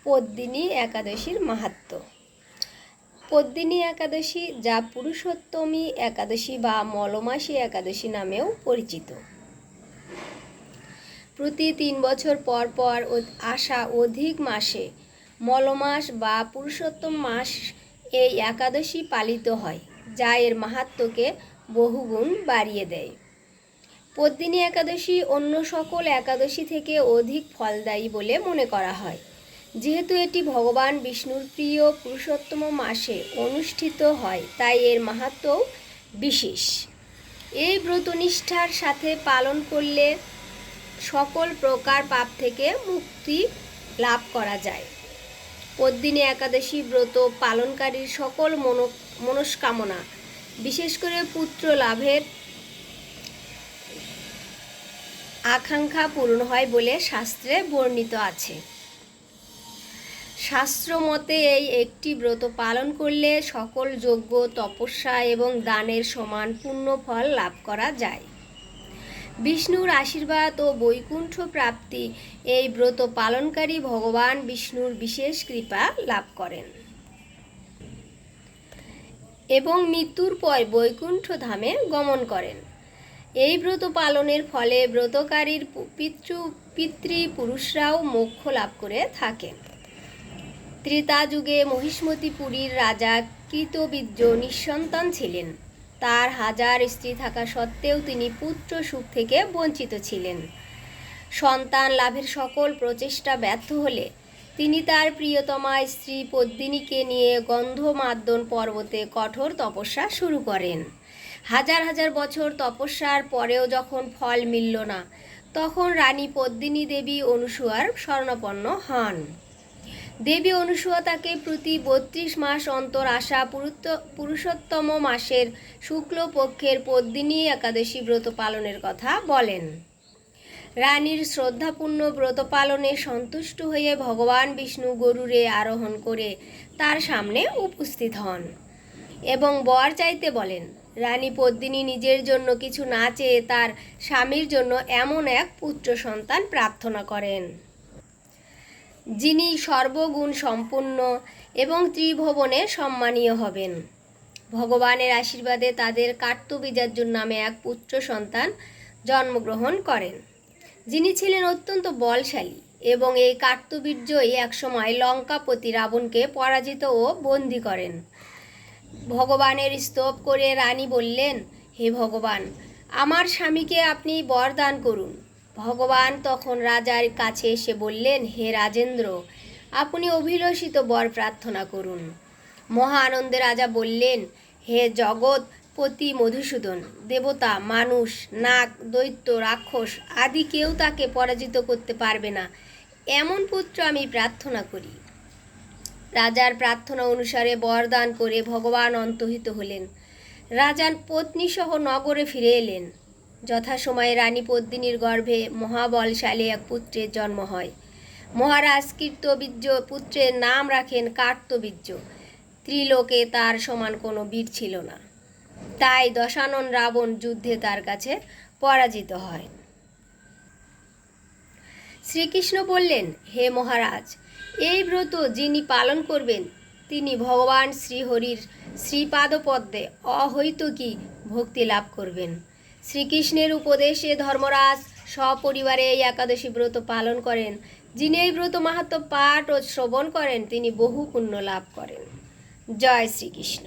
পদ্মিনী একাদশীর মাহাত্ম্য। পদ্মিনী একাদশী, যা পুরুষোত্তমী একাদশী বা মলমাসী একাদশী নামেও পরিচিত, প্রতি ৩ বছর পর পর আসা অধিক মাসে মলমাস বা পুরুষোত্তম মাস এই একাদশী পালিত হয়, যা এর মাহাত্ম্যকে বহুগুণ বাড়িয়ে দেয়। পদ্মিনী একাদশী অন্য সকল একাদশী থেকে অধিক ফলদায়ী বলে মনে করা হয়, যেহেতু এটি ভগবান বিষ্ণুর প্রিয় পুরুষোত্তম মাসে অনুষ্ঠিত হয়, তাই এর মাহাত্ম্যও বিশেষ। এই ব্রতনিষ্ঠার সাথে পালন করলে সকল প্রকার পাপ থেকে মুক্তি লাভ করা যায়। পদ্মিনী একাদশী ব্রত পালনকারীর সকল মনস্কামনা, বিশেষ করে পুত্র লাভের আকাঙ্ক্ষা পূরণ হয় বলে শাস্ত্রে বর্ণিত আছে। শাস্ত্র মতে এই একটি ব্রত পালন করলে সকল যজ্ঞ, তপস্যা এবং দানের সমান পুণ্য ফল লাভ করা যায়। বিষ্ণুর আশীর্বাদ ও বৈকুণ্ঠ প্রাপ্তি এই ব্রত পালনকারী ভগবান বিষ্ণুর বিশেষ কৃপা লাভ করেন এবং মৃত্যুর পর বৈকুণ্ঠ ধামে গমন করেন। এই ব্রত পালনের ফলে ব্রতকারীর পিতৃপুরুষরাও মোক্ষ লাভ করে থাকেন। ত্রেতা যুগে মহিষ্মতিপুরীর রাজা কৃতবীর্য নিঃসন্তান ছিলেন। তার হাজার স্ত্রী থাকা সত্ত্বেও তিনি পুত্র সুখ থেকে বঞ্চিত ছিলেন। সন্তান লাভের সকল প্রচেষ্টা ব্যর্থ হলে তিনি তার প্রিয়তমা স্ত্রী পদ্মিনীকে নিয়ে গন্ধমাদন পর্বতে কঠোর তপস্যা শুরু করেন। হাজার হাজার বছর তপস্যার পরেও যখন ফল মিলল না, তখন রানী পদ্মিনী দেবী অনুসূয়ার শরণাপন্ন হন। দেবী অনুসূয়া তাকে প্রতি ৩২ মাস অন্তর আসা পুরুষোত্তম মাসের শুক্লপক্ষের পদ্মিনী একাদশী ব্রত পালনের কথা বলেন। রানীর শ্রদ্ধাপূর্ণ ব্রত পালনে সন্তুষ্ট হয়ে ভগবান বিষ্ণু গরুড়ে আরোহণ করে তার সামনে উপস্থিত হন এবং বর চাইতে বলেন। রানী পদ্মিনী নিজের জন্য কিছু না চেয়ে তার স্বামীর জন্য এমন এক পুত্র সন্তান প্রার্থনা করেন, যিনি সর্বগুণ সম্পন্ন এবং ত্রিভুবনে সম্মানীয় হবেন। ভগবানের আশীর্বাদে তাদের কার্তবীর্যার্জুন নামে এক পুত্র সন্তান জন্মগ্রহণ করেন, যিনি ছিলেন অত্যন্ত বলশালী, এবং এই কার্তবীর্যই একসময় লঙ্কাপতি রাবণকে পরাজিত ও বন্দী করেন। ভগবানের স্তব করে রানী বললেন, হে ভগবান, আমার স্বামীকে আপনি বরদান করুন। ভগবান তখন রাজার কাছে এসে বললেন, হে রাজেন্দ্র, আপনি অভিলষিত বর প্রার্থনা করুন। মহা আনন্দে রাজা বললেন, হে জগৎপতি মধুসূদন, দেবতা, মানুষ, নাগ, দৈত্য, রাক্ষস আদি কেউ তাকে পরাজিত করতে পারবে না, এমন পুত্র আমি প্রার্থনা করি। রাজার প্রার্থনা অনুসারে বরদান করে ভগবান অন্তর্হিত হলেন। রাজার পত্নীসহ নগরে ফিরে এলেন। যথাসময়ে রানী পদ্মিনীর গর্ভে মহাবলশালী এক পুত্রের জন্ম হয়। মহারাজ কৃতবীর্য পুত্রের নাম রাখেন কার্তবীর্য। ত্রিলোকে তার সমান কোনো বীর ছিল না, তাই দশানন রাবণ যুদ্ধে তার কাছে পরাজিত হয়। শ্রীকৃষ্ণ বললেন, হে মহারাজ, এই ব্রত যিনি পালন করবেন তিনি ভগবান শ্রীহরির শ্রীপাদপদ্মে অহৈতুকী ভক্তি লাভ করবেন। শ্রীকৃষ্ণের উপদেশে ধর্মরাজ সপরিবারে এই একাদশী ব্রত পালন করেন। যিনি এই ব্রত মাহাত্ম্য পাঠ ও শ্রবণ করেন তিনি বহু পুণ্য লাভ করেন। জয় শ্রীকৃষ্ণ।